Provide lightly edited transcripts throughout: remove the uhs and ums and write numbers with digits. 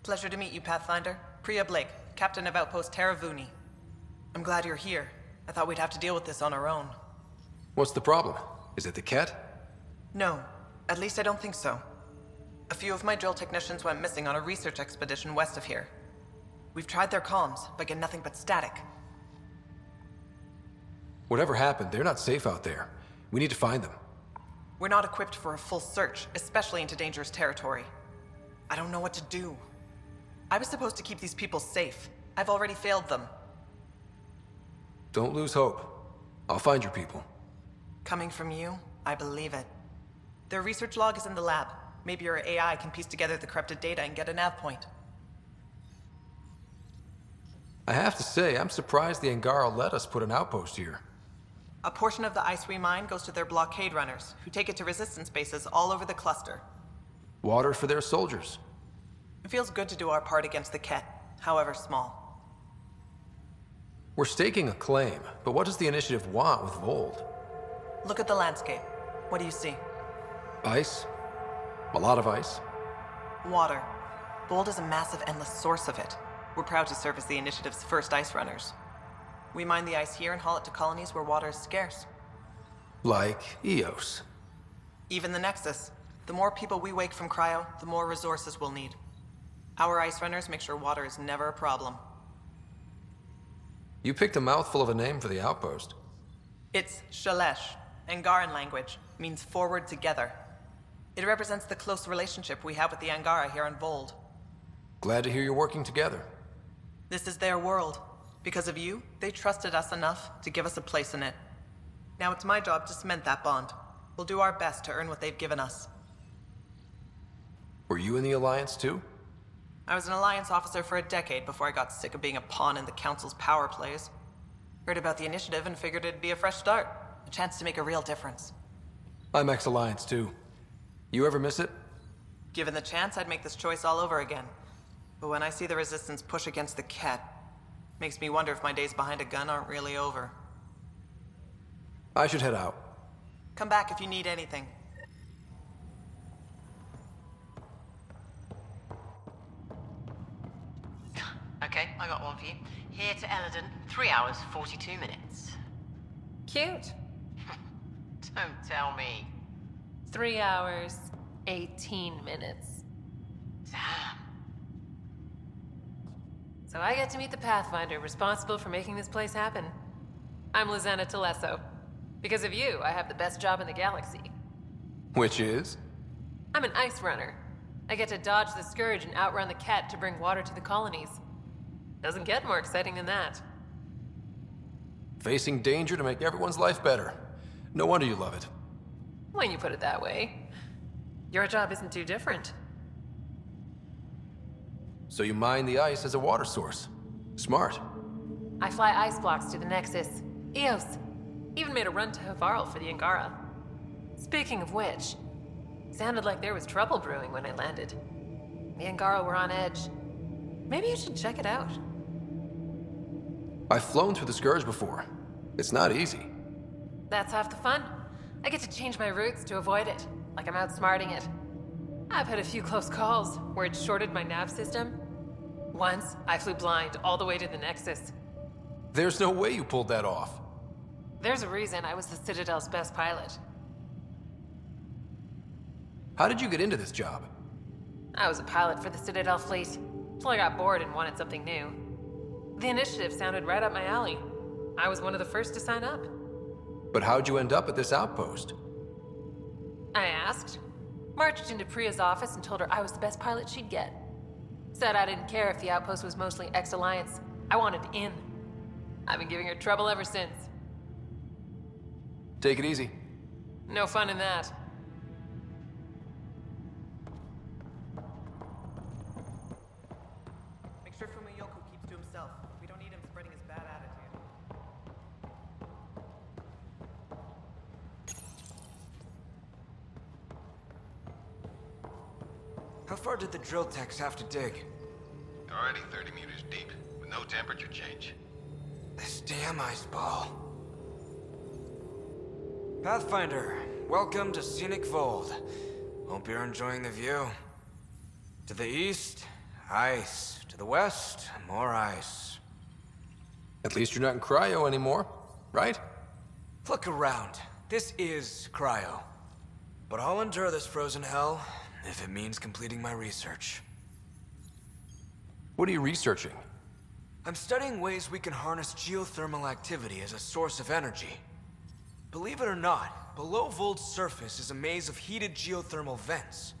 Pleasure to meet you, Pathfinder. Priya Blake, Captain of Outpost Taravuni. I'm glad you're here. I thought we'd have to deal with this on our own. What's the problem? Is it the Kett? No, at least I don't think so. A few of my drill technicians went missing on a research expedition west of here. We've tried their comms, but get nothing but static. Whatever happened, they're not safe out there. We need to find them. We're not equipped for a full search, especially into dangerous territory. I don't know what to do. I was supposed to keep these people safe. I've already failed them. Don't lose hope. I'll find your people. Coming from you, I believe it. Their research log is in the lab. Maybe your AI can piece together the corrupted data and get a nav point. I have to say, I'm surprised the Angara let us put an outpost here. A portion of the ice we mine goes to their blockade runners, who take it to resistance bases all over the cluster. Water for their soldiers. It feels good to do our part against the Kett, however small. We're staking a claim, but what does the initiative want with Voeld? Look at the landscape. What do you see? Ice? A lot of ice? Water. Voeld is a massive, endless source of it. We're proud to serve as the initiative's first ice runners. We mine the ice here and haul it to colonies where water is scarce. Like Eos. Even the Nexus. The more people we wake from cryo, the more resources we'll need. Our ice runners make sure water is never a problem. You picked a mouthful of a name for the outpost. It's Shalesh. Angaran language. Means forward together. It represents the close relationship we have with the Angara here on Voeld. Glad to hear you're working together. This is their world. Because of you, they trusted us enough to give us a place in it. Now it's my job to cement that bond. We'll do our best to earn what they've given us. Were you in the Alliance too? I was an Alliance officer for a decade before I got sick of being a pawn in the Council's power plays. Heard about the initiative and figured it'd be a fresh start. A chance to make a real difference. I'm ex-Alliance too. You ever miss it? Given the chance, I'd make this choice all over again. But when I see the Resistance push against the Kett, makes me wonder if my days behind a gun aren't really over. I should head out. Come back if you need anything. Okay, I got one for you. Here to Eladon, 3 hours, 42 minutes. Cute. Don't tell me. 3 hours, 18 minutes. Damn. So I get to meet the Pathfinder responsible for making this place happen. I'm Lizana Telesso. Because of you, I have the best job in the galaxy. Which is? I'm an ice runner. I get to dodge the Scourge and outrun the Kett to bring water to the colonies. Doesn't get more exciting than that. Facing danger to make everyone's life better. No wonder you love it. When you put it that way. Your job isn't too different. So you mine the ice as a water source. Smart. I fly ice blocks to the Nexus. Eos. Even made a run to Havarl for the Angara. Speaking of which, sounded like there was trouble brewing when I landed. The Angara were on edge. Maybe you should check it out. I've flown through the Scourge before. It's not easy. That's half the fun. I get to change my routes to avoid it, like I'm outsmarting it. I've had a few close calls where it shorted my nav system. Once, I flew blind all the way to the Nexus. There's no way you pulled that off. There's a reason I was the Citadel's best pilot. How did you get into this job? I was a pilot for the Citadel fleet, till I got bored and wanted something new. The initiative sounded right up my alley. I was one of the first to sign up. But how'd you end up at this outpost? I asked. Marched into Priya's office and told her I was the best pilot she'd get. Said I didn't care if the outpost was mostly ex-Alliance. I wanted in. I've been giving her trouble ever since. Take it easy. No fun in that. Make sure Fumiyoku keeps to himself. We don't need him spreading his bad attitude. How far did the drill techs have to dig? Already 30 meters deep, with no temperature change. This damn ice ball. Pathfinder, welcome to scenic Voeld. Hope you're enjoying the view. To the east, Ice. To the west, more ice. At least you're not in cryo anymore, right? Look around. This is cryo. But I'll endure this frozen hell if it means completing my research. What are you researching? I'm studying ways we can harness geothermal activity as a source of energy. Believe it or not, below Voeld's surface is a maze of heated geothermal vents.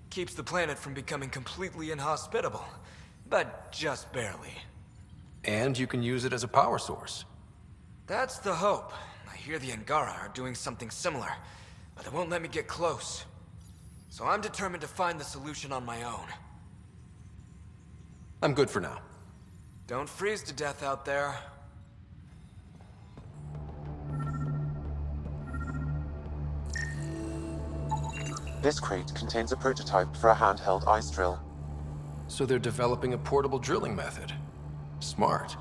Keeps the planet from becoming completely inhospitable, but just barely. And you can use it as a power source. That's the hope. I hear the Angara are doing something similar, but they won't let me get close. So I'm determined to find the solution on my own. I'm good for now. Don't freeze to death out there. This crate contains a prototype for a handheld ice drill. So they're developing a portable drilling method. Smart.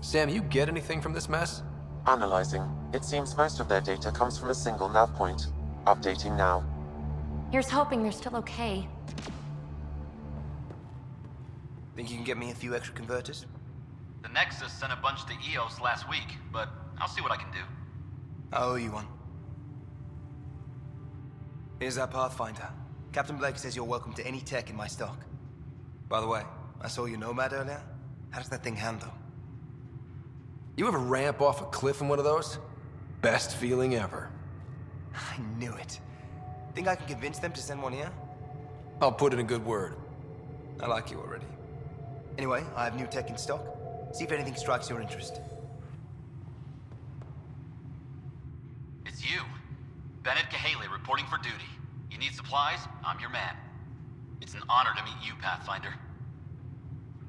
Sam, you get anything from this mess? Analyzing. It seems most of their data comes from a single nav point. Updating now. Here's hoping they're still okay. Think you can get me a few extra converters? The Nexus sent a bunch to EOS last week, but I'll see what I can do. I owe you one. Here's our Pathfinder. Captain Blake says you're welcome to any tech in my stock. By the way, I saw your Nomad earlier. How does that thing handle? You ever ramp off a cliff in one of those? Best feeling ever. I knew it. Think I can convince them to send one here? I'll put in a good word. I like you already. Anyway, I have new tech in stock. See if anything strikes your interest. It's you. Bennett Cahaley reporting for duty. You need supplies? I'm your man. It's an honor to meet you, Pathfinder.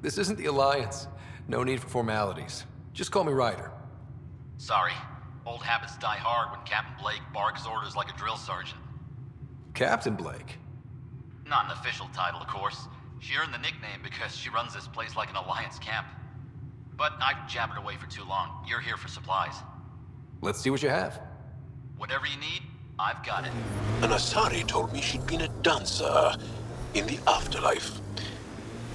This isn't the Alliance. No need for formalities. Just call me Ryder. Sorry. Old habits die hard when Captain Blake barks orders like a drill sergeant. Captain Blake? Not an official title, of course. She earned the nickname because she runs this place like an Alliance camp. But I've jabbered away for too long. You're here for supplies. Let's see what you have. Whatever you need, I've got it. An Asari told me she'd been a dancer in the afterlife.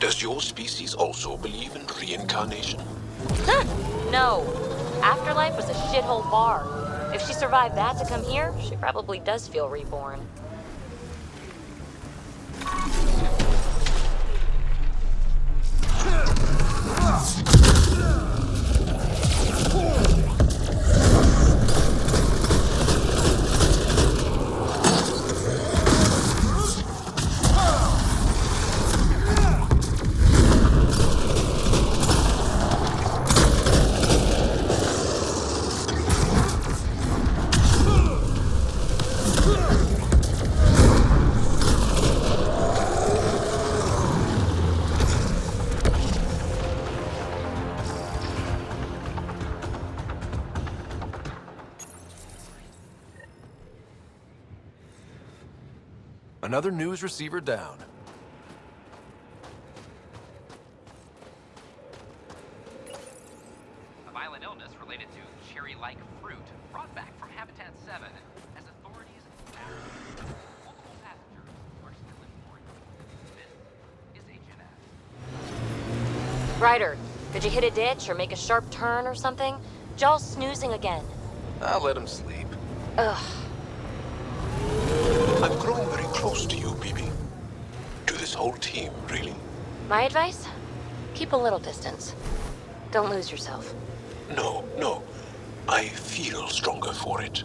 Does your species also believe in reincarnation? No. Afterlife was a shithole bar. If she survived that to come here, she probably does feel reborn. Another news receiver down. A violent illness related to cherry-like fruit brought back from Habitat 7 as authorities multiple passengers are still informed. This is HNS. Ryder, did you hit a ditch or make a sharp turn or something? Jaw's snoozing again. I'll let him sleep. Ugh. I'm growing very close to you, BB. To this whole team, really. My advice? Keep a little distance. Don't lose yourself. No. I feel stronger for it.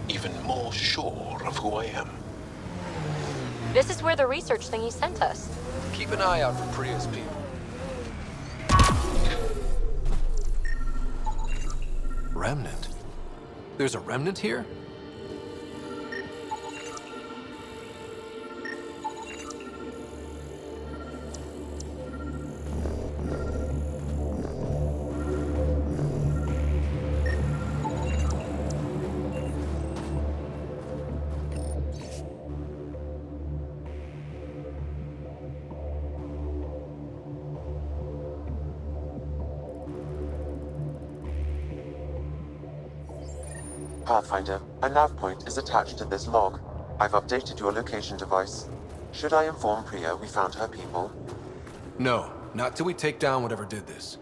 Even more sure of who I am. This is where the research thingy sent us. Keep an eye out for Priya's people. Remnant? There's a remnant here? Pathfinder, a nav point is attached to this log. I've updated your location device. Should I inform Priya we found her people? No, not till we take down whatever did this.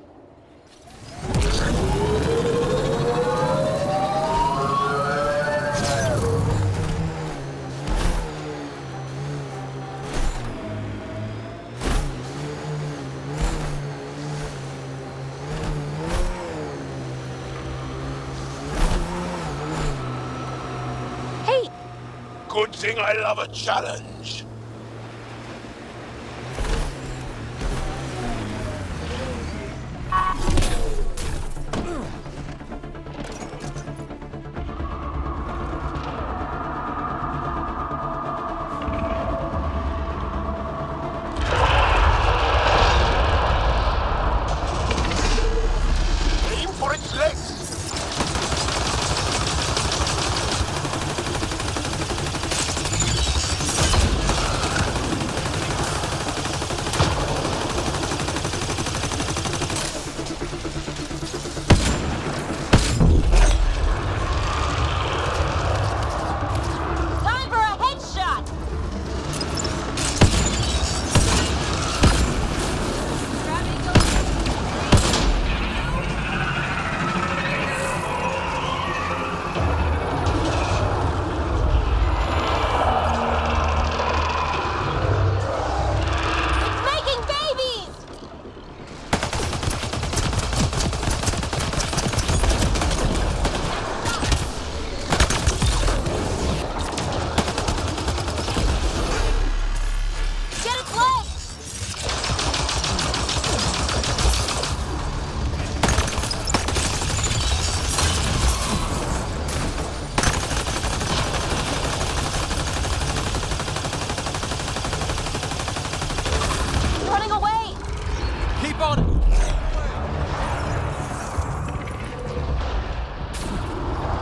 Good thing I love a challenge. Aim for its legs. Time for a headshot! It's making babies! Get its legs! It's running away! Keep on it!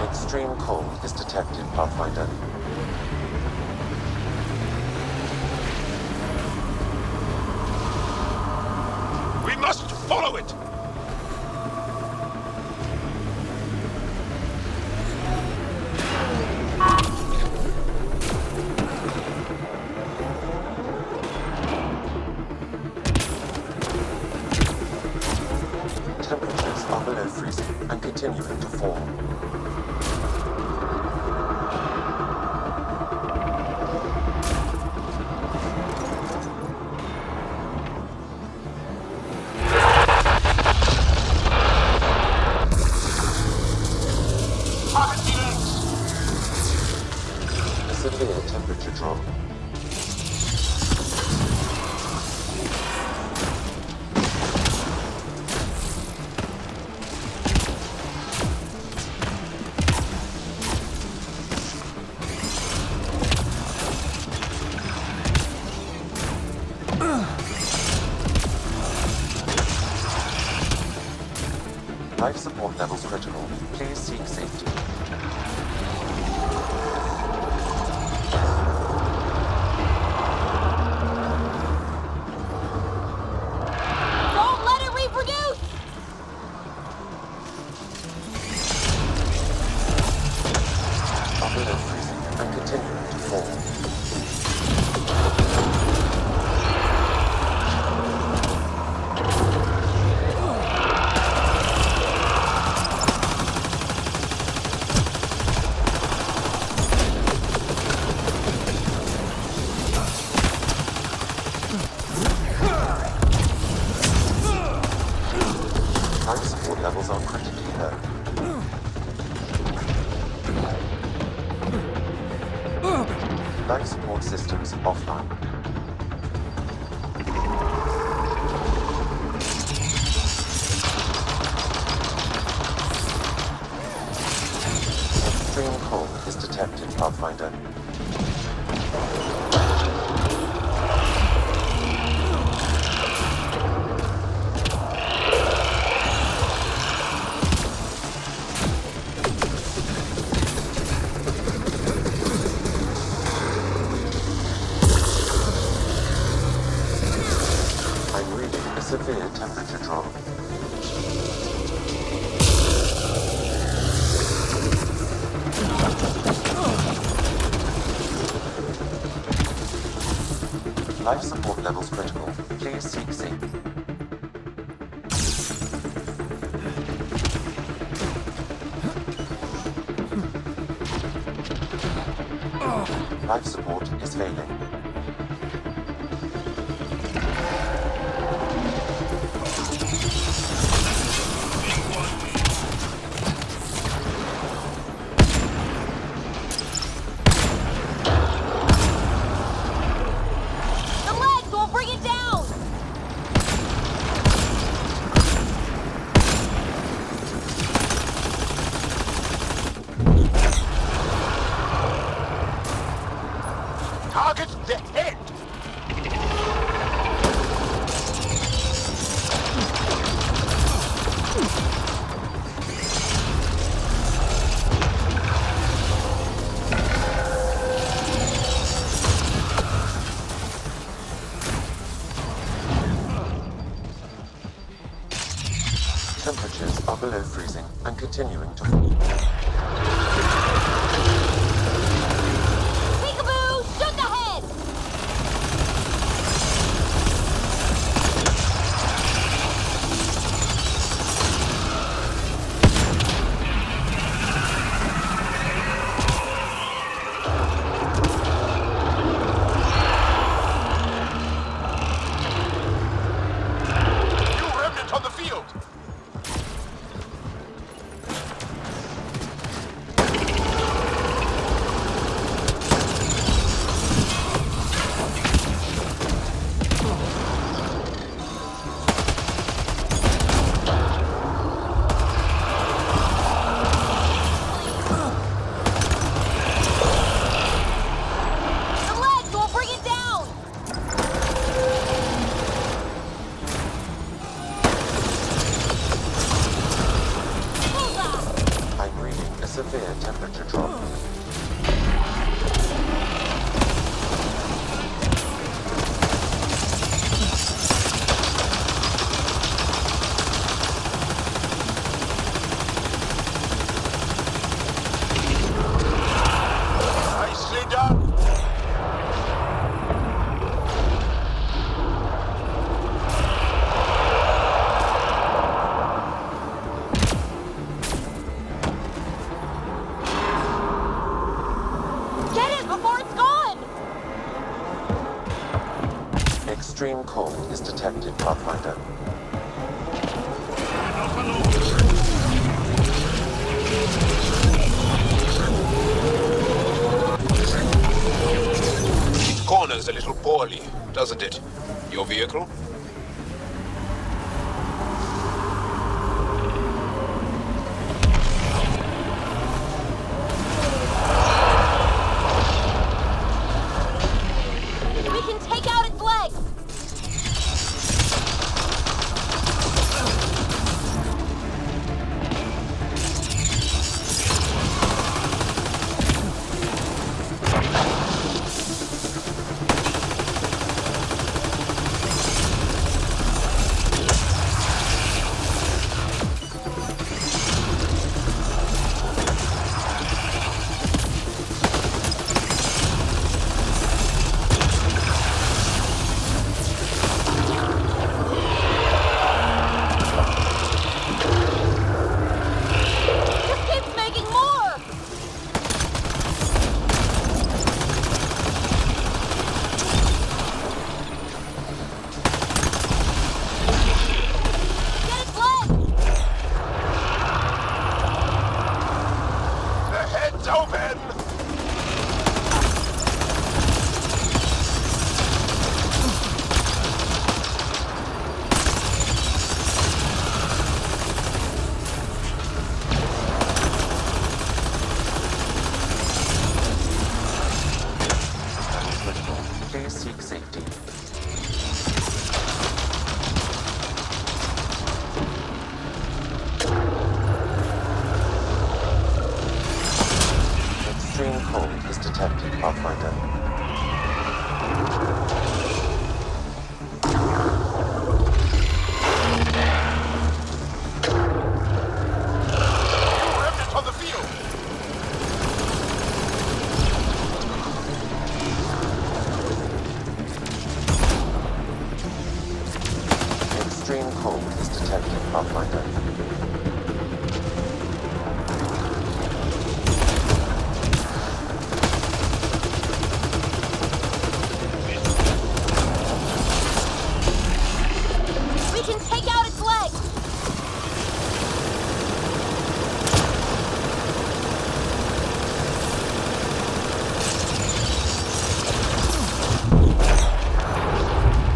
Extreme cold is detected, Pathfinder. We must follow it. Temperatures are below freezing and continuing to fall. A severe temperature drop. Life support levels critical. Please seek safety. Don't let it reproduce! Are below freezing and continuing to fall. Life support levels are critically low. Life support systems offline. Extreme cold is detected, Pathfinder. I'm reading a severe temperature drop. Life support levels critical. Please seek safety. Life support is failing. Target the head! Temperatures are below freezing and continuing to fall. On the field! Severe temperature drop. Nicely done! Extreme cold is detected, Pathfinder. It corners a little poorly, doesn't it? Your vehicle? Extreme cold is detected, Pathfinder. We can take out its legs!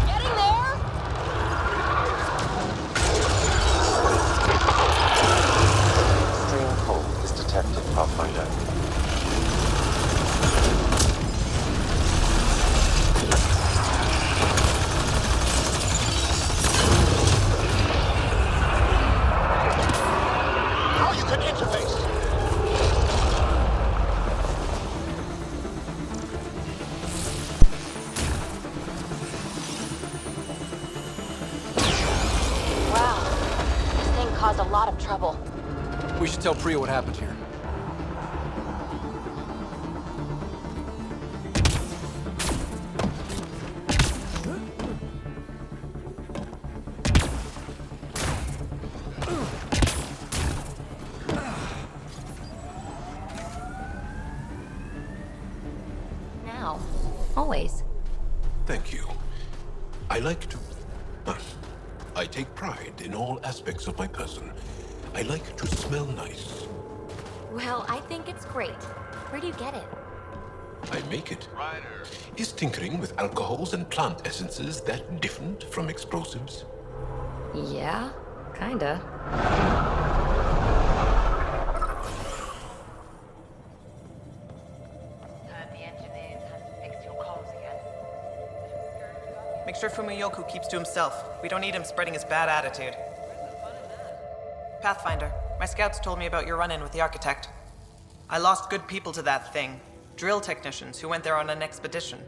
Getting there? Extreme cold is detected, Pathfinder. Now you can interface! Wow. This thing caused a lot of trouble. We should tell Priya what happened here. Now. Always. Thank you. I like to... I take pride in all aspects of my person. I like to smell nice. Well, I think it's great. Where do you get it? I make it. Is tinkering with alcohols and plant essences that different from explosives? Yeah, kinda. The engineers have fixed your comms again. Make sure Fumiyoku keeps to himself. We don't need him spreading his bad attitude. Pathfinder, my scouts told me about your run-in with the architect. I lost good people to that thing. Drill technicians who went there on an expedition.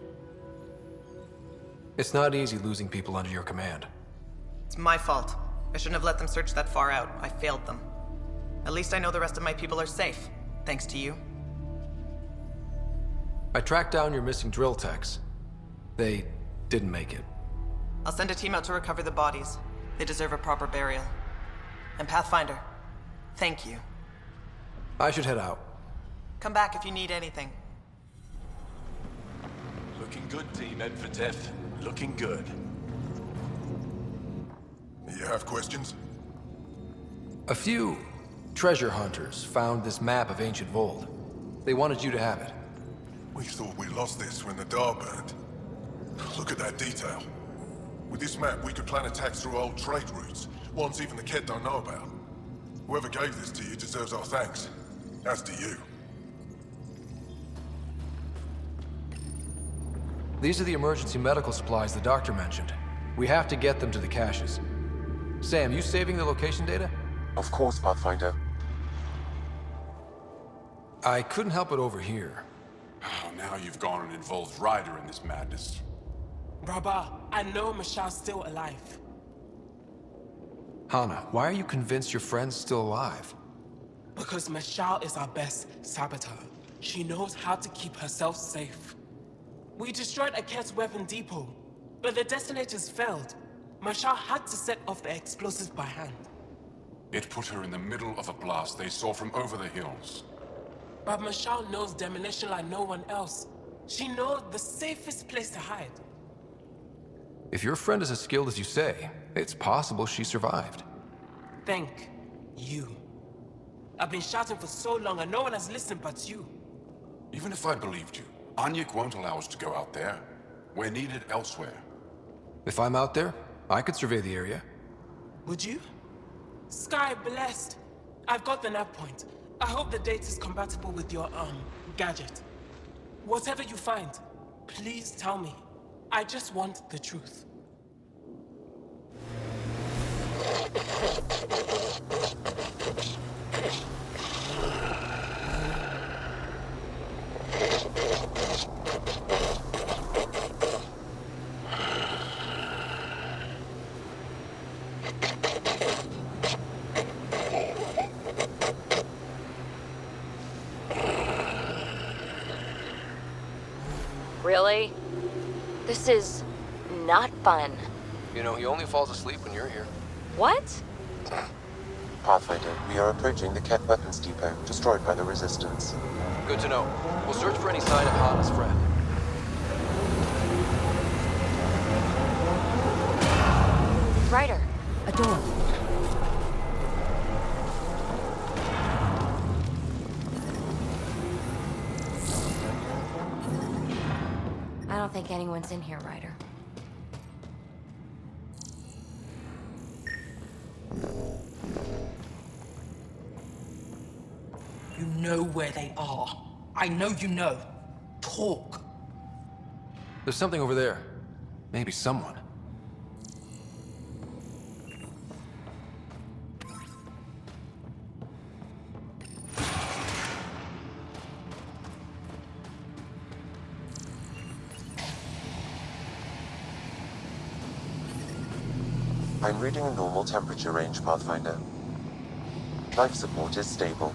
It's not easy losing people under your command. It's my fault. I shouldn't have let them search that far out. I failed them. At least I know the rest of my people are safe, thanks to you. I tracked down your missing drill techs. They didn't make it. I'll send a team out to recover the bodies. They deserve a proper burial. And Pathfinder, thank you. I should head out. Come back if you need anything. Looking good, Team Ed for Death. Looking good. You have questions? A few treasure hunters found this map of ancient Voeld. They wanted you to have it. We thought we lost this when the Dar burned. Look at that detail. With this map, we could plan attacks through old trade routes, ones even the Kett don't know about. Whoever gave this to you deserves our thanks. As do you. These are the emergency medical supplies the doctor mentioned. We have to get them to the caches. Sam, you saving the location data? Of course, Pathfinder. I couldn't help it over here. Oh, now you've gone and involved Ryder in this madness. Rabah, I know Michelle's still alive. Hana, why are you convinced your friend's still alive? Because Michelle is our best saboteur. She knows how to keep herself safe. We destroyed a Kett's weapon depot, but the detonators failed. Michelle had to set off the explosives by hand. It put her in the middle of a blast they saw from over the hills. But Michelle knows demolition like no one else. She knows the safest place to hide. If your friend is as skilled as you say, it's possible she survived. Thank you. I've been shouting for so long and no one has listened but you. Even if I believed you, Anyik won't allow us to go out there. We're needed elsewhere. If I'm out there, I could survey the area. Would you? Sky blessed. I've got the nav point. I hope the data's compatible with your, gadget. Whatever you find, please tell me. I just want the truth. Really? This is not fun. You know, he only falls asleep when you're here. What? Pathfinder, we are approaching the Kett weapons depot, destroyed by the Resistance. Good to know. We'll search for any sign of Hana's friend. Ryder, a door. I don't think anyone's in here, Ryder. You know where they are. I know you know. Talk. There's something over there. Maybe someone. I'm reading a normal temperature range, Pathfinder. Life support is stable.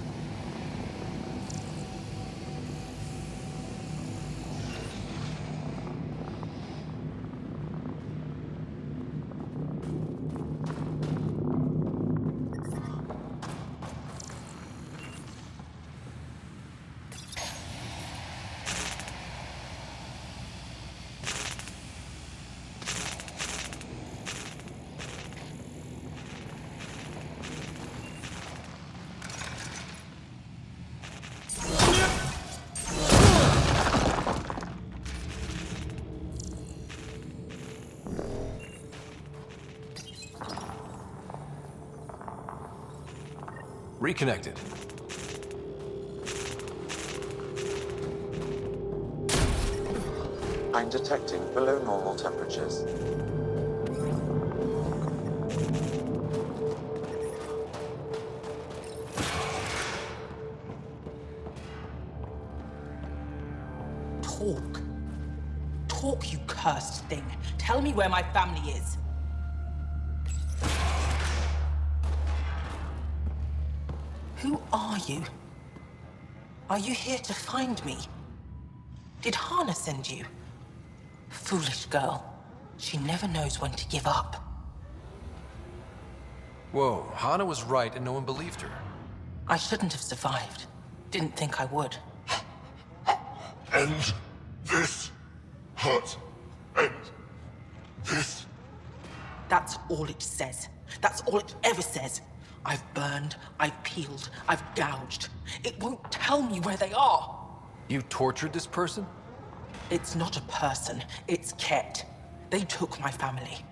Reconnected. I'm detecting below normal temperatures. Talk. Talk, you cursed thing. Tell me where my family is. Who are you? Are you here to find me? Did Hana send you? Foolish girl. She never knows when to give up. Whoa, Hana was right and no one believed her. I shouldn't have survived. Didn't think I would. End this hurt. End this. That's all it says. That's all it ever says. I've burned, I've peeled, I've gouged. It won't tell me where they are. You tortured this person? It's not a person, it's Kett. They took my family.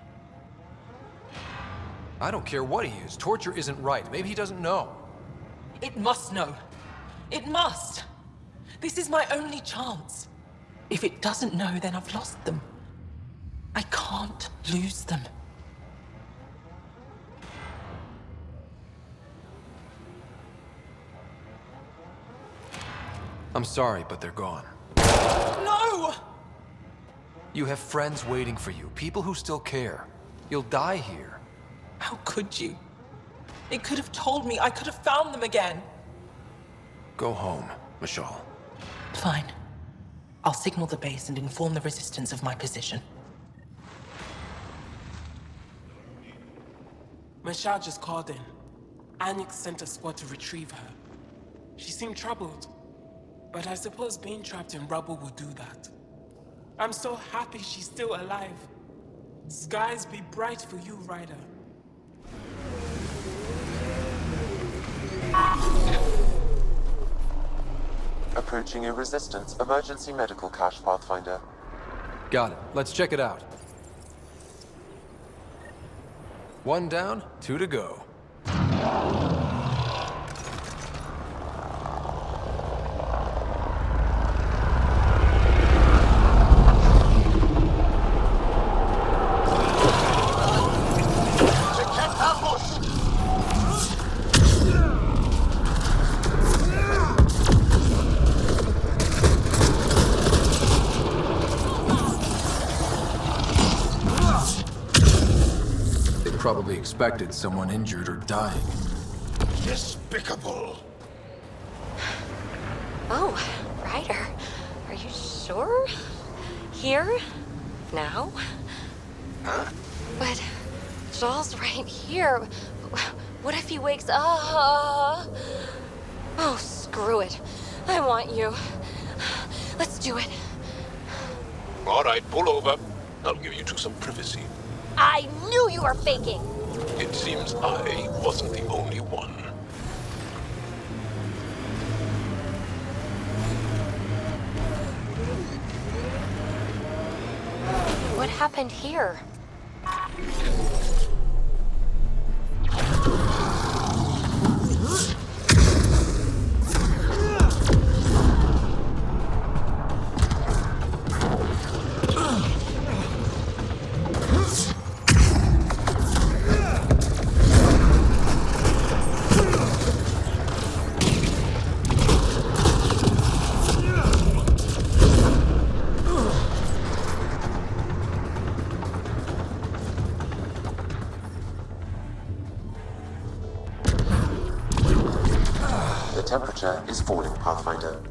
I don't care what he is. Torture isn't right. Maybe he doesn't know. It must know. It must. This is my only chance. If it doesn't know, then I've lost them. I can't lose them. I'm sorry, but they're gone. No! You have friends waiting for you, people who still care. You'll die here. How could you? It could have told me. I could have found them again. Go home, Michal. Fine. I'll signal the base and inform the Resistance of my position. Michal just called in. Anyx sent a squad to retrieve her. She seemed troubled, but I suppose being trapped in rubble will do that. I'm so happy she's still alive. Skies be bright for you, Ryder. Approaching a Resistance emergency medical cache, Pathfinder. Got it. Let's check it out. 1 down, 2 to go. Probably expected someone injured or dying. Despicable. Oh, Ryder. Are you sure? Here? Now? Huh? But Joel's right here. What if he wakes up? Oh, screw it. I want you. Let's do it. All right, pull over. I'll give you two some privacy. I knew you were faking. It seems I wasn't the only one. What happened here? The temperature is falling, Pathfinder.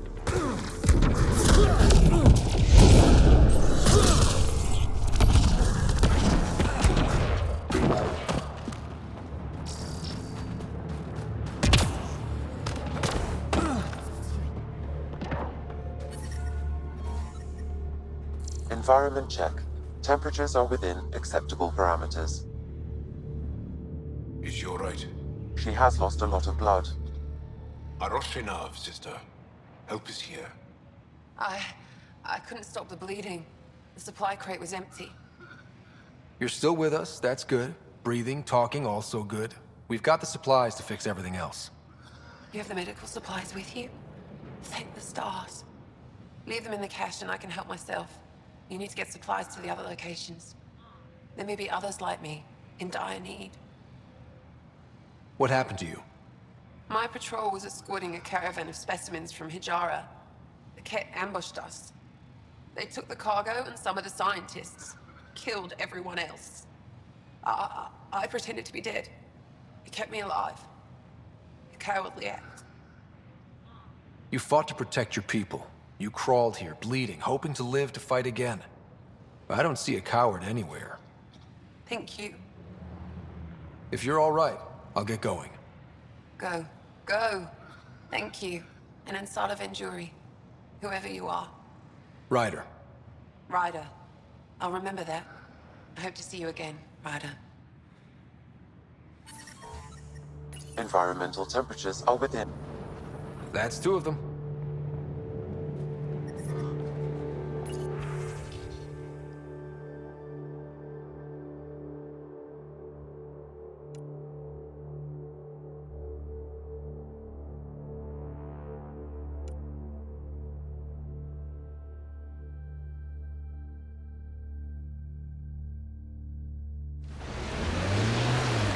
Environment check. Temperatures are within acceptable parameters. Is she all right? She has lost a lot of blood. Aroshinav, sister. Help is here. I couldn't stop the bleeding. The supply crate was empty. You're still with us, that's good. Breathing, talking, also good. We've got the supplies to fix everything else. You have the medical supplies with you? Thank the stars. Leave them in the cache and I can help myself. You need to get supplies to the other locations. There may be others like me, in dire need. What happened to you? My patrol was escorting a caravan of specimens from Hijara. The Kett ambushed us. They took the cargo and some of the scientists. Killed everyone else. I pretended to be dead. It kept me alive. A cowardly act. You fought to protect your people. You crawled here, bleeding, hoping to live to fight again. I don't see a coward anywhere. Thank you. If you're all right, I'll get going. Go. Go. Thank you. And Ansala Venjuri. Whoever you are. Ryder. Ryder. I'll remember that. I hope to see you again, Ryder. Environmental temperatures are within. That's two of them.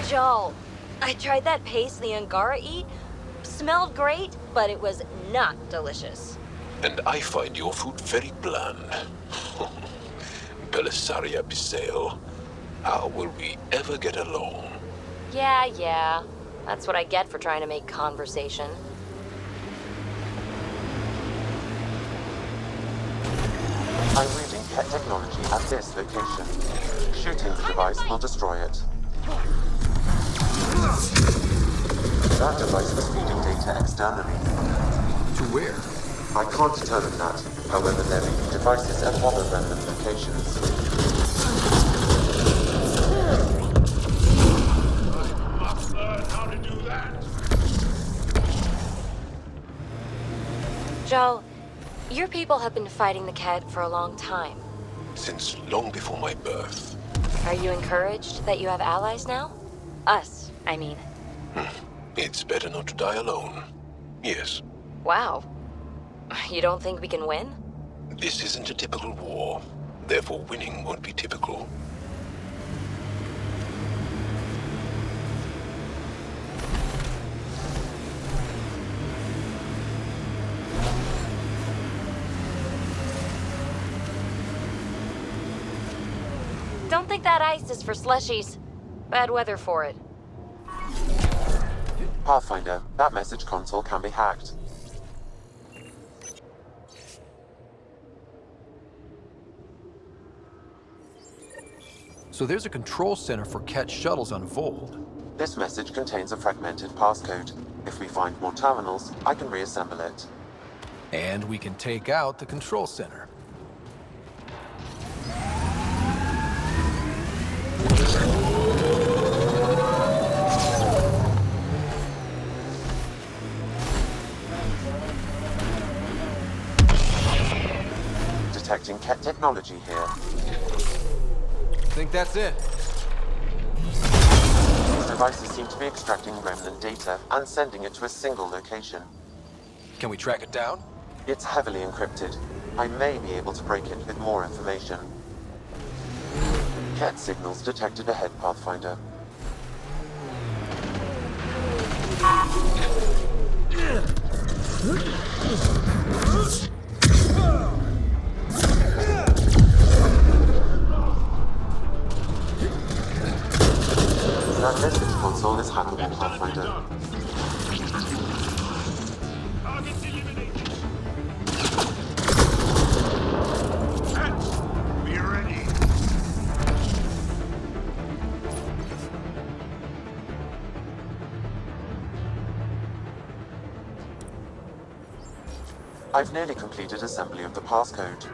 Joel, I tried that paste the Angara eat. Smelled great, but it was not delicious. And I find your food very bland. Belisaria Bisail, how will we ever get along? Yeah. That's what I get for trying to make conversation. I'm reading Kett technology at this location. Shooting the device will destroy it. That device was feeding data externally. To where? I can't determine that. However, there may be devices at other relevant locations. Must learn how to do that. Joel, your people have been fighting the Kett for a long time. Since long before my birth. Are you encouraged that you have allies now? Us, I mean. It's better not to die alone. Yes. Wow. You don't think we can win? This isn't a typical war. Therefore, winning won't be typical. Don't think that ice is for slushies. Bad weather for it. Pathfinder, that message console can be hacked. So there's a control center for Kett shuttles on Voeld. This message contains a fragmented passcode. If we find more terminals, I can reassemble it. And we can take out the control center. Detecting Kett technology here. Think that's it? These devices seem to be extracting remnant data and sending it to a single location. Can we track it down? It's heavily encrypted. I may be able to break it with more information. Kett signals detected ahead, Pathfinder. That message console is hackable, Pathfinder. Be ready. I've nearly completed assembly of the passcode.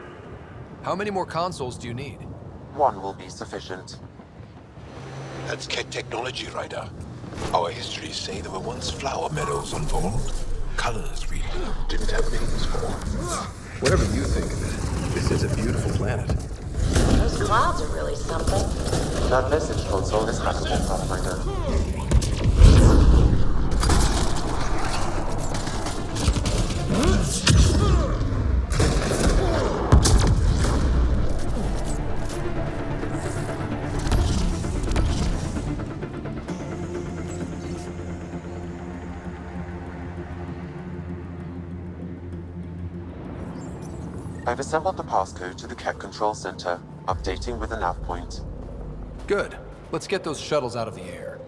How many more consoles do you need? One will be sufficient. That's Kett technology, Ryder. Our histories say there were once flower meadows on Voeld. Colors we didn't have names for. Whatever you think of it, this is a beautiful planet. Those clouds are really something. That message console is hackable, Pathfinder. I've assembled the passcode to the Kett control center, updating with a nav point. Good. Let's get those shuttles out of the air.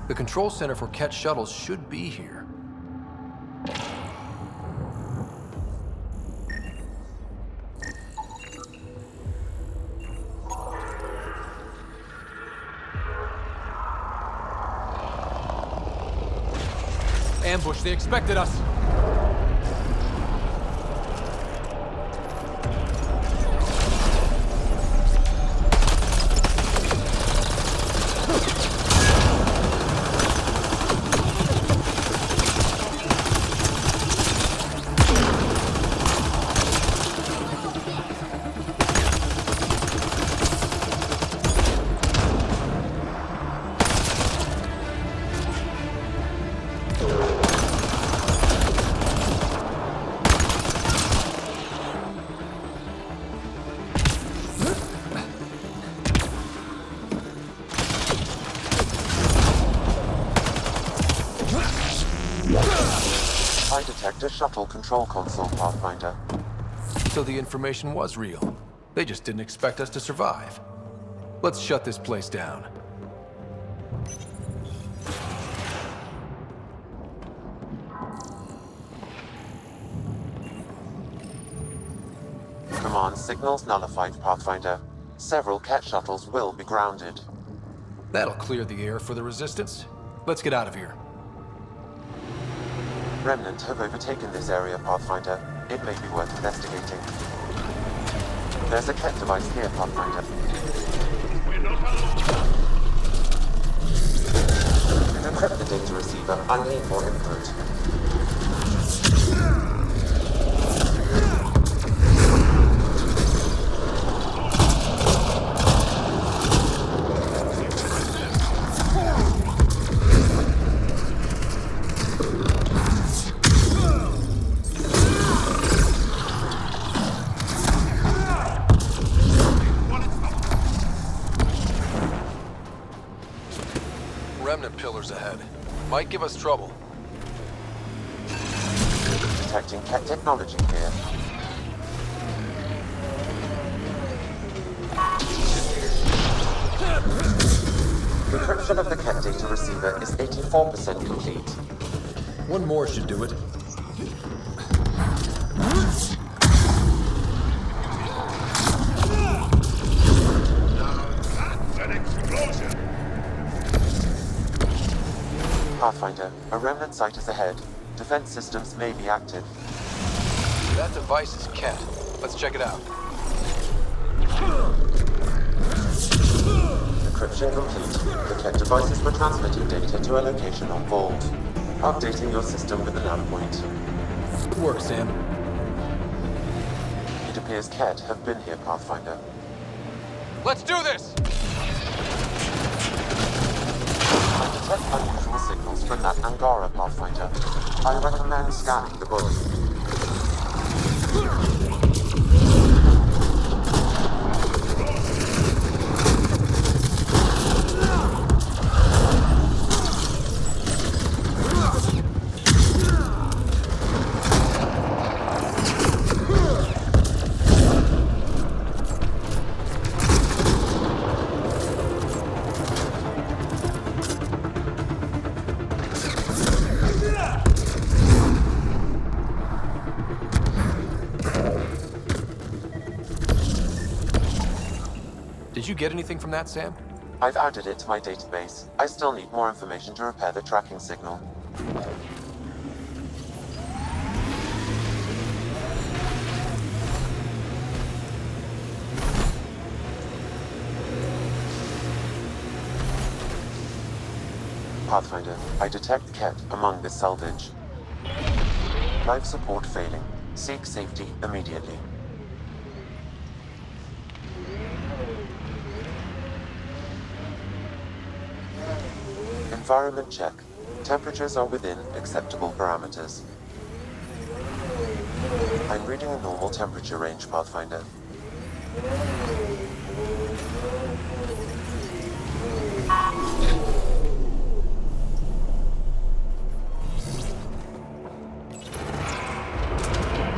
The control center for Kett shuttles should be here. Ambush, they expected us. I detect a shuttle control console, Pathfinder. So the information was real. They just didn't expect us to survive. Let's shut this place down. Command signals nullified, Pathfinder. Several Kett shuttles will be grounded. That'll clear the air for the Resistance. Let's get out of here. Remnant have overtaken this area, Pathfinder. It may be worth investigating. There's a Kett device here, Pathfinder. Encrypt the data receiver. I need more input. Remnant pillars ahead. Might give us trouble. Detecting Kett technology here. Encryption of the Kett data receiver is 84% complete. One more should do it. An explosion! Pathfinder, a remnant site is ahead. Defense systems may be active. That device is Kett. Let's check it out. Encryption complete. The Kett devices were transmitting data to a location on Voeld. Updating your system with the nav point. Good work, Sam. It appears Kett have been here, Pathfinder. Let's do this! I detect unusual signals from that Angaran, Pathfinder. I recommend scanning the body. Did you get anything from that, Sam? I've added it to my database. I still need more information to repair the tracking signal. Pathfinder, I detect Kett among this salvage. Life support failing. Seek safety immediately. Environment check. Temperatures are within acceptable parameters. I'm reading a normal temperature range, Pathfinder.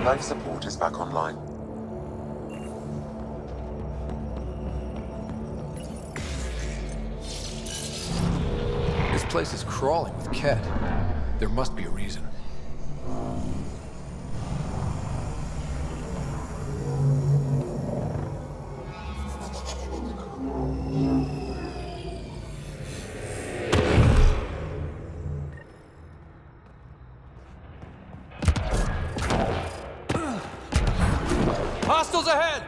Life support is back online. This place is crawling with Kett. There must be a reason. Hostiles ahead!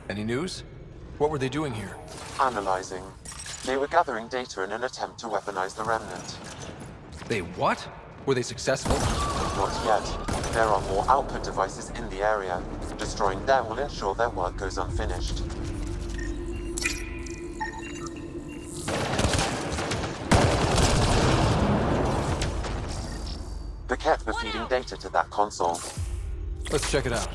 Any news? What were they doing here? Analyzing. They were gathering data in an attempt to weaponize the Remnant. They what? Were they successful? Not yet. There are more output devices in the area. Destroying them will ensure their work goes unfinished. The Kett were feeding data to that console. Let's check it out.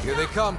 Here they come.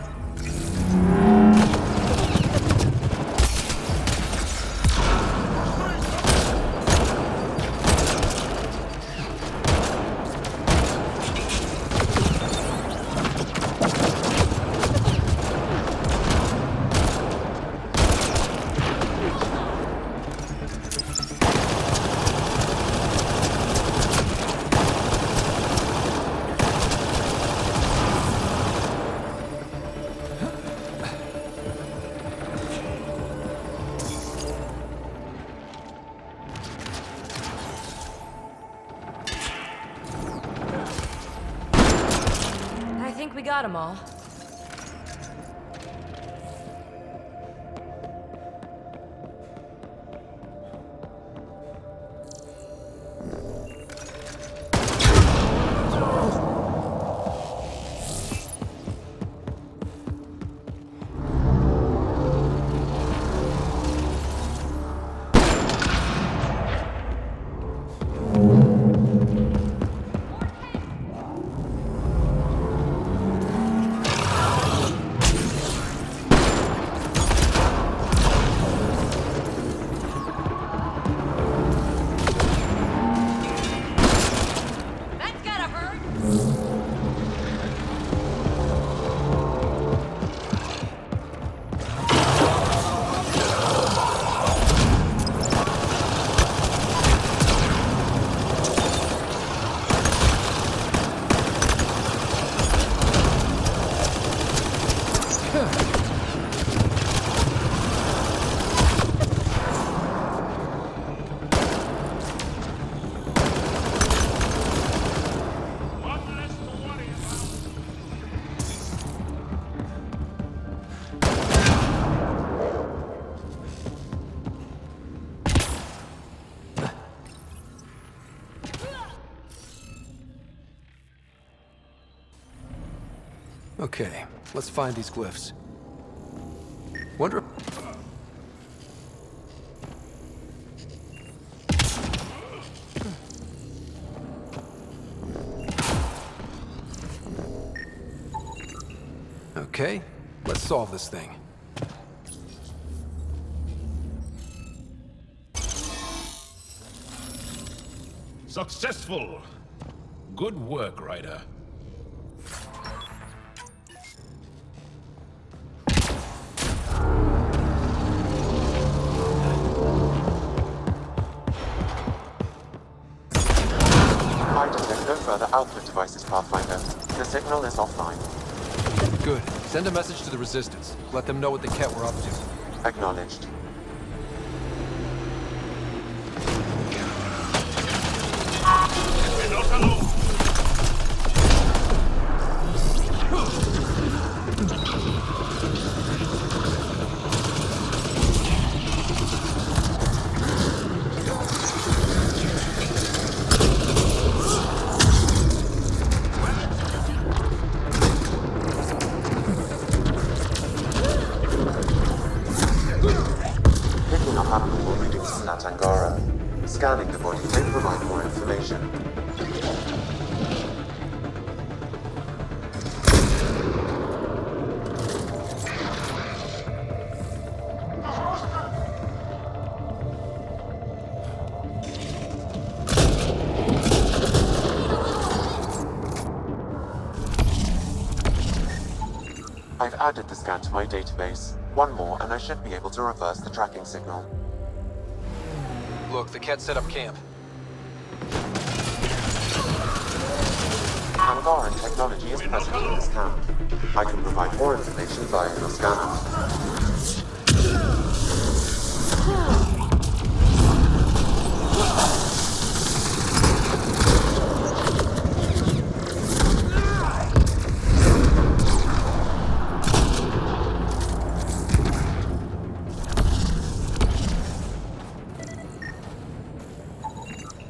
think we got them all. Okay, let's find these glyphs. Wonder... Okay, let's solve this thing. Successful! Good work, Ryder. I detect no further output devices, Pathfinder. The signal is offline. Good. Send a message to the Resistance. Let them know what the Kett were up to. Acknowledged. We're not alone! Picking up animal readings from that Angara. Scanning the body may provide more information. I've added the scan to my database. One more and I should be able to reverse the tracking signal. Look, the Kett set up camp. Angaran technology is present in this camp. I can provide more information via your scanner.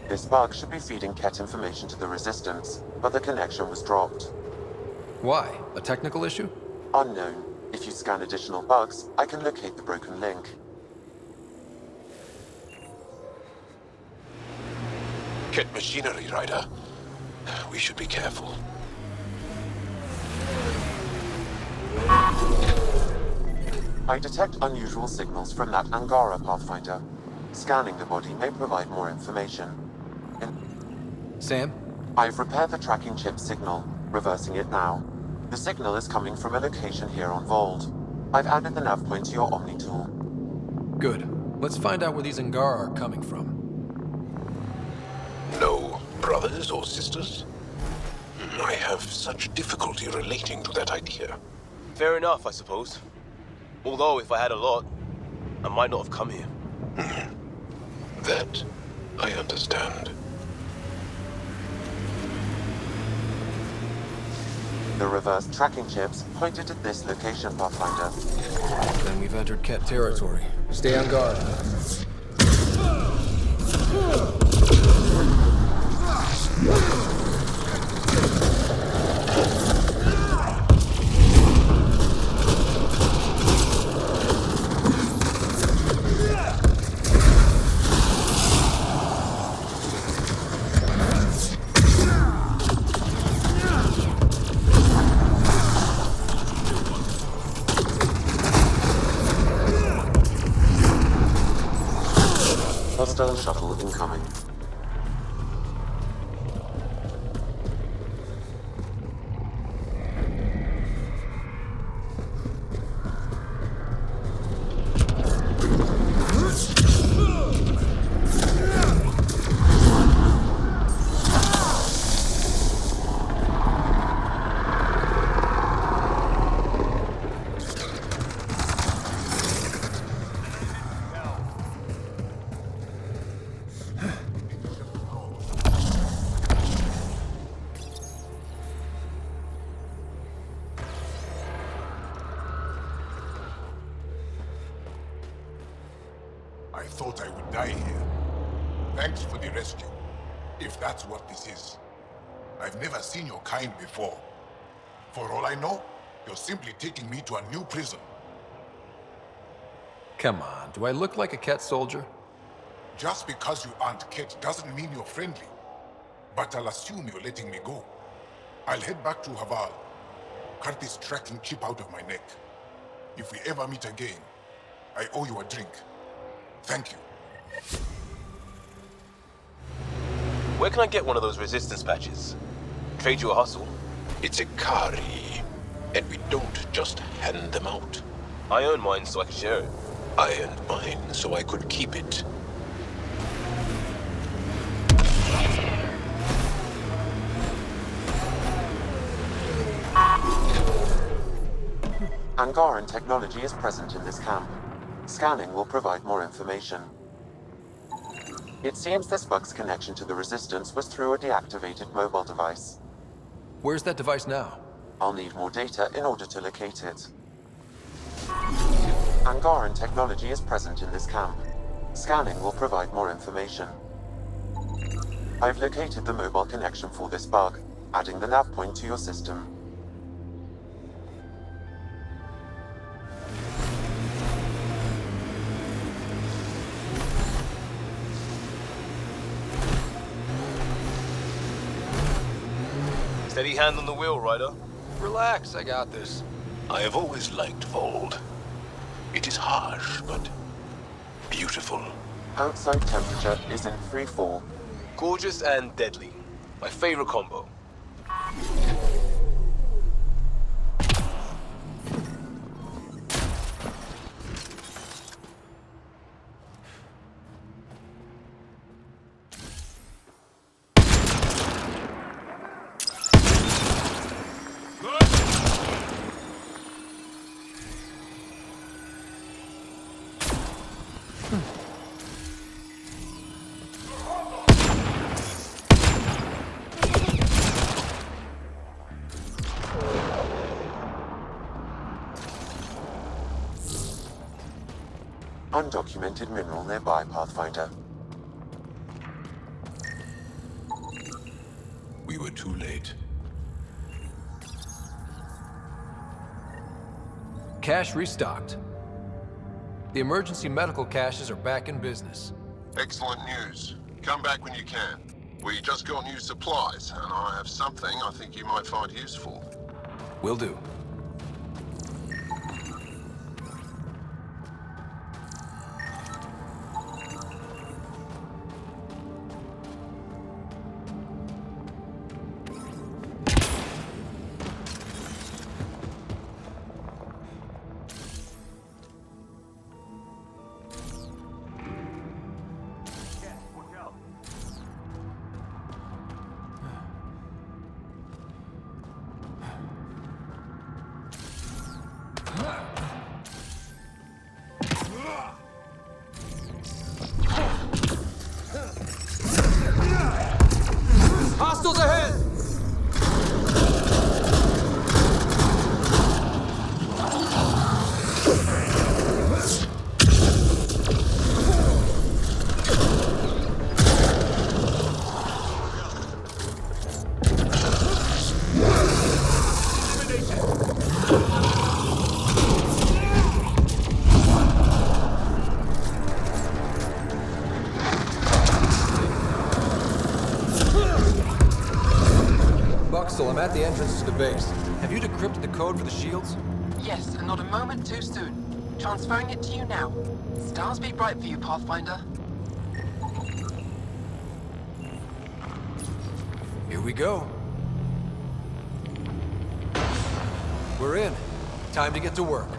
This bug should be feeding Kett information to the Resistance, but the connection was dropped. Why? A technical issue? Unknown. If you scan additional bugs, I can locate the broken link. Kett machinery, Ryder. We should be careful. I detect unusual signals from that Angara, Pathfinder. Scanning the body may provide more information. Sam? I've repaired the tracking chip signal, reversing it now. The signal is coming from a location here on Voeld. I've added the nav point to your Omni tool. Good. Let's find out where these Angara are coming from. No brothers or sisters? I have such difficulty relating to that idea. Fair enough, I suppose. Although, if I had a lot, I might not have come here. That I understand. The reverse tracking chips pointed at this location, Pathfinder. Then we've entered Kett territory. Stay on guard. Hostile shuttle incoming. I thought I would die here. Thanks for the rescue, if that's what this is. I've never seen your kind before. For all I know, you're simply taking me to a new prison. Come on, do I look like a Kett soldier? Just because you aren't Kett doesn't mean you're friendly. But I'll assume you're letting me go. I'll head back to Haval. Cut this tracking chip out of my neck. If we ever meet again, I owe you a drink. Thank you. Where can I get one of those resistance patches? Trade you a hustle? It's a Kari, and we don't just hand them out. I earned mine so I can share it. I earned mine so I could keep it. Angaran technology is present in this camp. Scanning will provide more information. It seems this bug's connection to the Resistance was through a deactivated mobile device. Where's that device now? I'll need more data in order to locate it. Angaran technology is present in this camp. Scanning will provide more information. I've located the mobile connection for this bug, adding the nav point to your system. Steady hand on the wheel, Ryder. Relax, I got this. I have always liked Voeld. It is harsh, but beautiful. Outside temperature is in free fall. Gorgeous and deadly. My favorite combo. Undocumented mineral nearby, Pathfinder. We were too late. Cache restocked. The emergency medical caches are back in business. Excellent news. Come back when you can. We just got new supplies, and I have something I think you might find useful. Will do. the entrance to the base. Have you decrypted the code for the shields? Yes, and not a moment too soon. Transferring it to you now. Stars be bright for you, Pathfinder. Here we go. We're in. Time to get to work.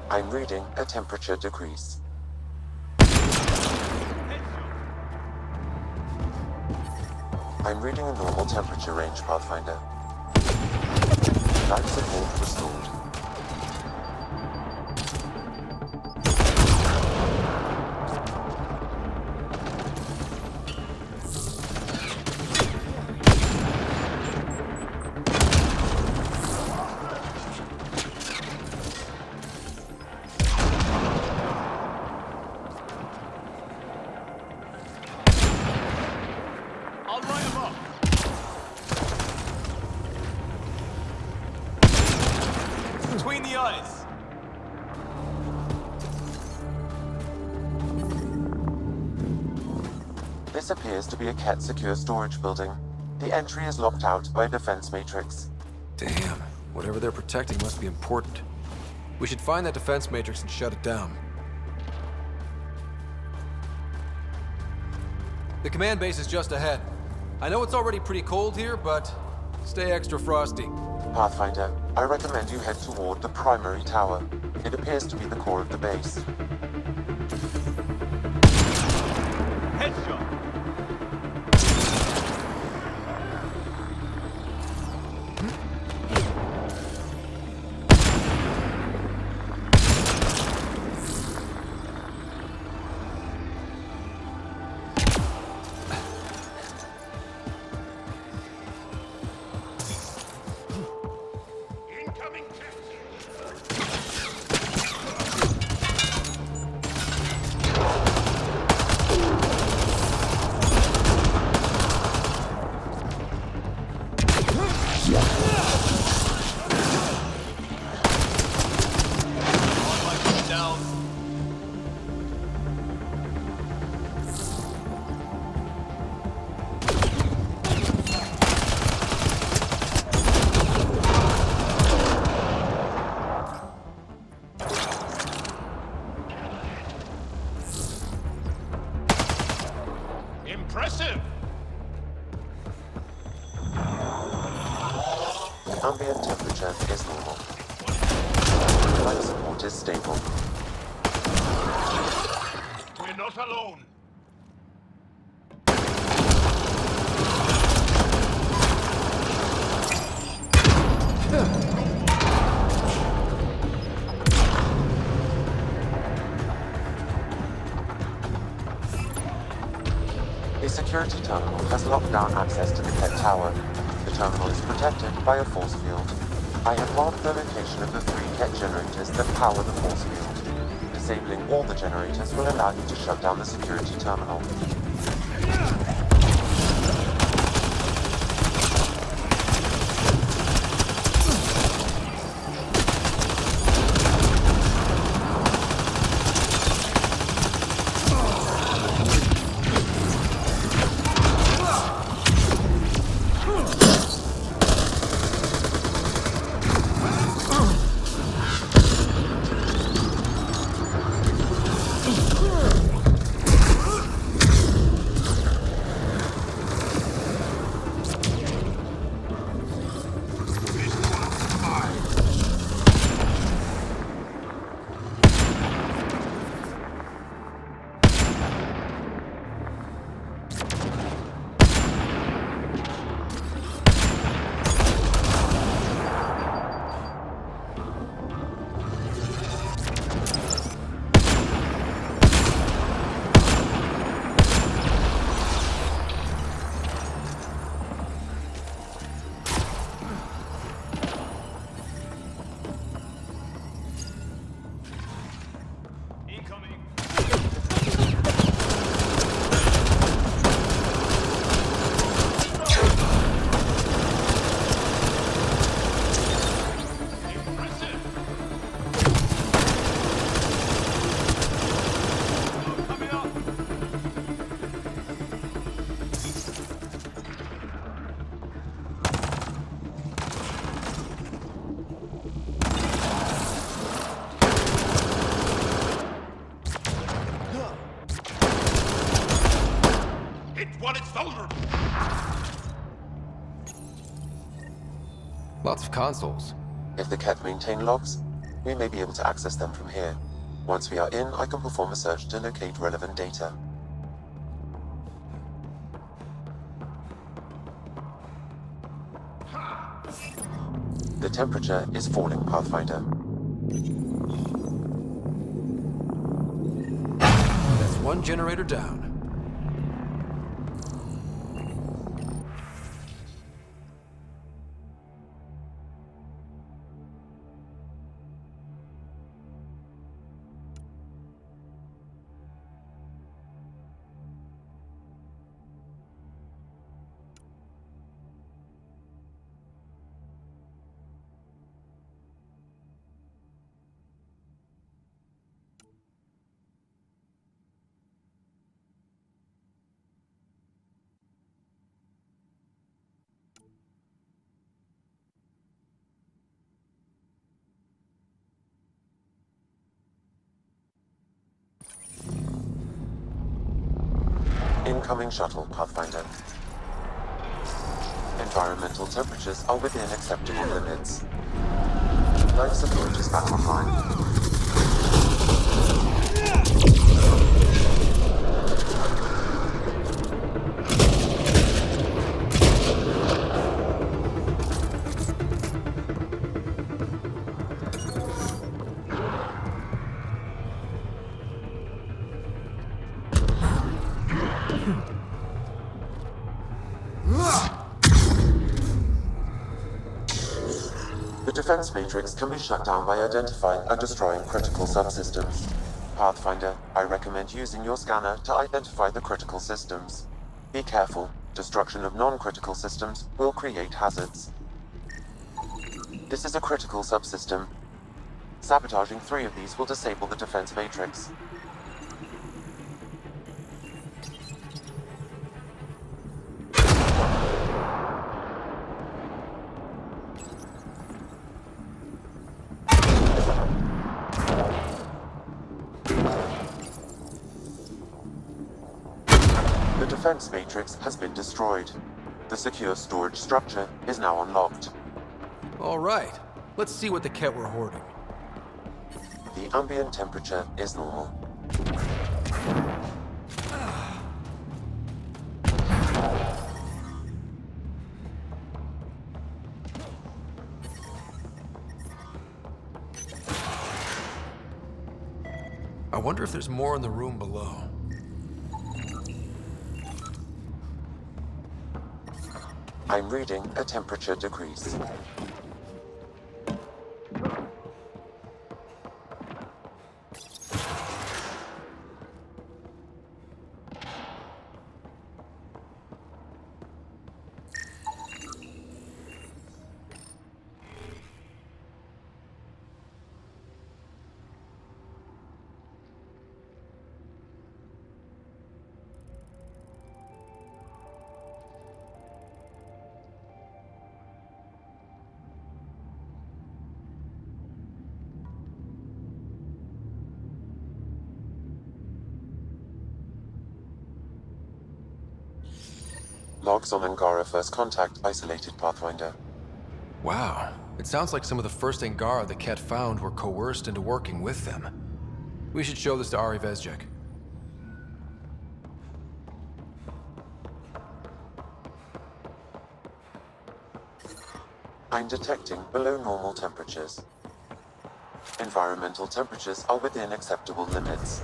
I'm reading a temperature decrease. I'm reading a normal temperature range, Pathfinder. Life support restored. Between the eyes. This appears to be a Kett secure storage building. The entry is locked out by a defense matrix. Damn. Whatever they're protecting must be important. We should find that defense matrix and shut it down. The command base is just ahead. I know it's already pretty cold here, but stay extra frosty. Pathfinder, I recommend you head toward the primary tower. It appears to be the core of the base. Headshot. Impressive! Ambient temperature is normal. Life support is stable. We're not alone. A security terminal has locked down access to the Kett Tower. The terminal is protected by a force field. I have marked the location of the 3 Kett generators that power the force field. Disabling all the generators will allow you to shut down the security terminal. while it's vulnerable. Lots of consoles. If the Kett maintain logs, we may be able to access them from here. Once we are in, I can perform a search to locate relevant data. The temperature is falling, Pathfinder. That's one generator down. Incoming shuttle, Pathfinder. Environmental temperatures are within acceptable limits. Life support is back online. The defense matrix can be shut down by identifying and destroying critical subsystems. Pathfinder, I recommend using your scanner to identify the critical systems. Be careful. Destruction of non-critical systems will create hazards. This is a critical subsystem. Sabotaging 3 of these will disable the defense matrix. The defense matrix has been destroyed. The secure storage structure is now unlocked. All right. Let's see what the Kett were hoarding. The ambient temperature is normal. I wonder if there's more in the room below. I'm reading a temperature decrease. Logs on Angara first contact isolated, Pathfinder. Wow. It sounds like some of the first Angara the Kett found were coerced into working with them. We should show this to Ari Vezjek. I'm detecting below normal temperatures. Environmental temperatures are within acceptable limits.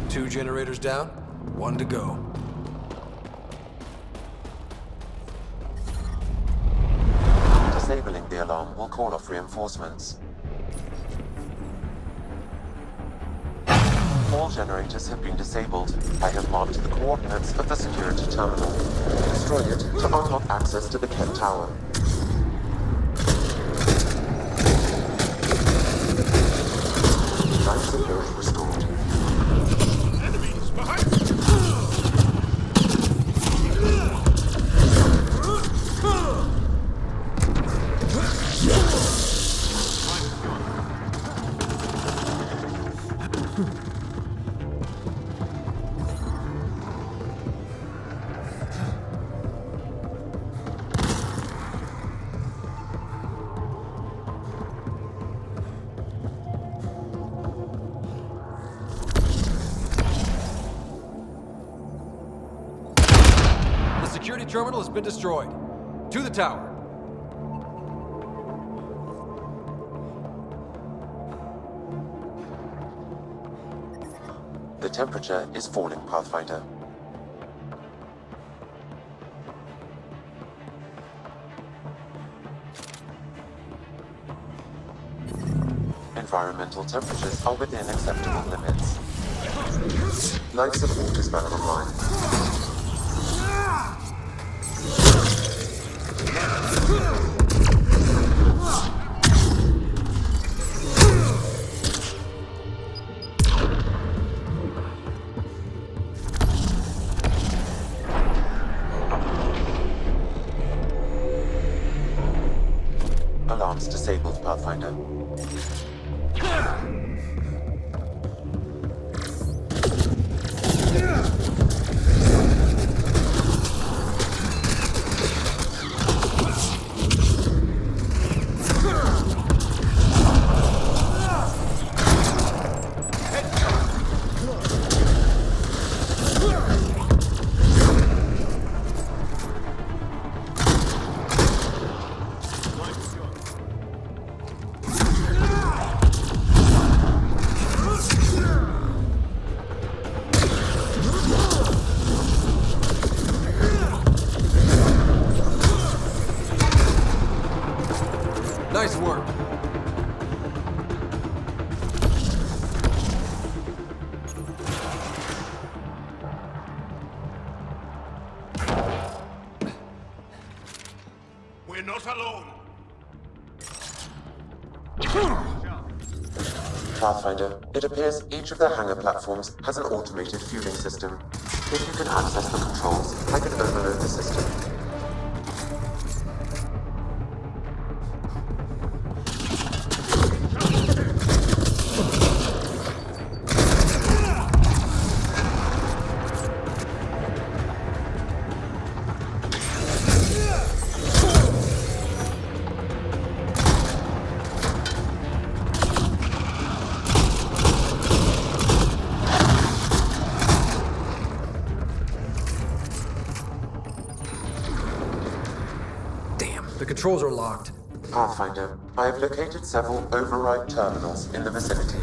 Two generators down, one to go. Disabling alarm will call off reinforcements. All generators have been disabled. I have marked the coordinates of the security terminal. Destroy it to unlock access to the Kett Tower. Life support restored. Enemies behind The security terminal has been destroyed. To the tower. The temperature is falling, Pathfinder. Environmental temperatures are within acceptable limits. Life support is back online. Alarms disabled, Pathfinder. Nice work. We're not alone. Pathfinder, it appears each of the hangar platforms has an automated fueling system. If you can access the controls, I can overload the system. The controls are locked. Pathfinder, I have located several override terminals in the vicinity.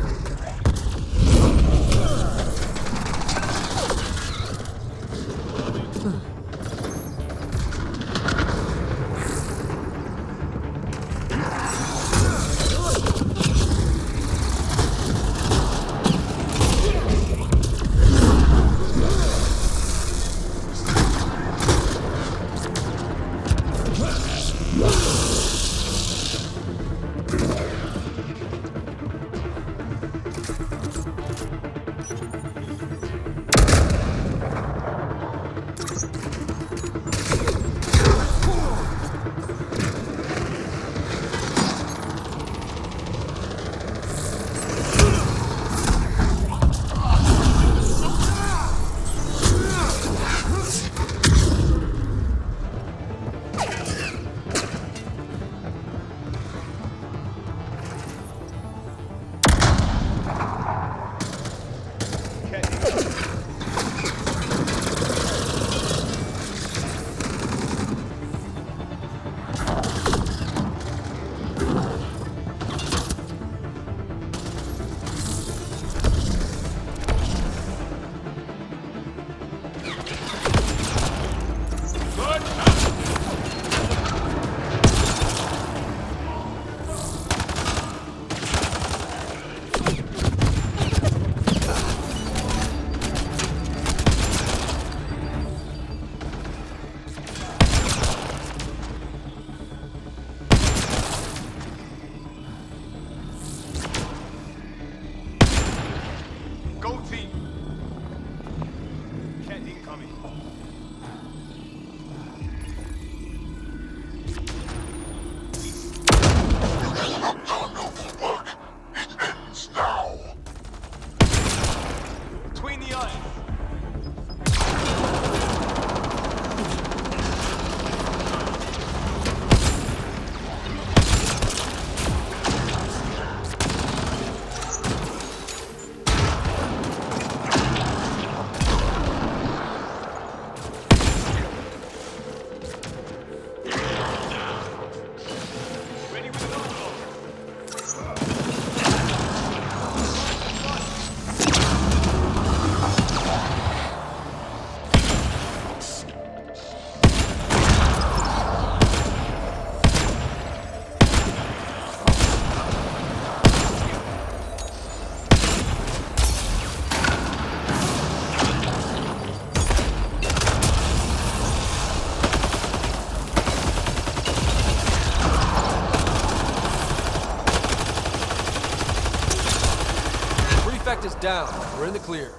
Contact is down. We're in the clear.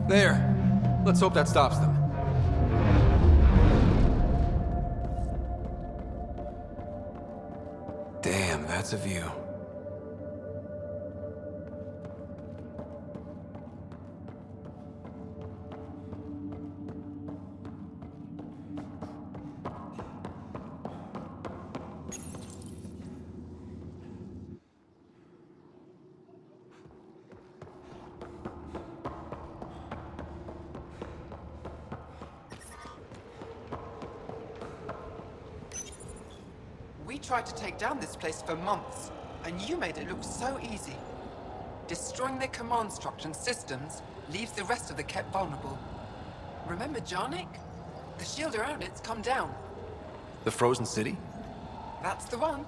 There. Let's hope that stops them. Damn, that's a view. We tried to take down this place for months, and you made it look so easy. Destroying their command structure and systems leaves the rest of the Kett vulnerable. Remember Jarnik? The shield around it's come down. The frozen city? That's the one.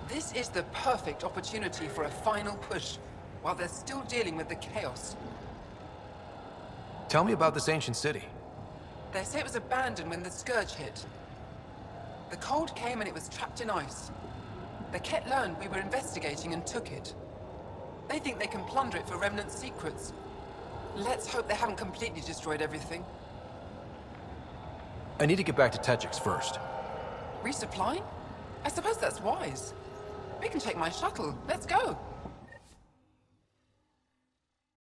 This is the perfect opportunity for a final push, while they're still dealing with the chaos. Tell me about this ancient city. They say it was abandoned when the Scourge hit. The cold came and it was trapped in ice. The Kett learned we were investigating and took it. They think they can plunder it for remnant secrets. Let's hope they haven't completely destroyed everything. I need to get back to Techix first. Resupplying? I suppose that's wise. We can take my shuttle. Let's go.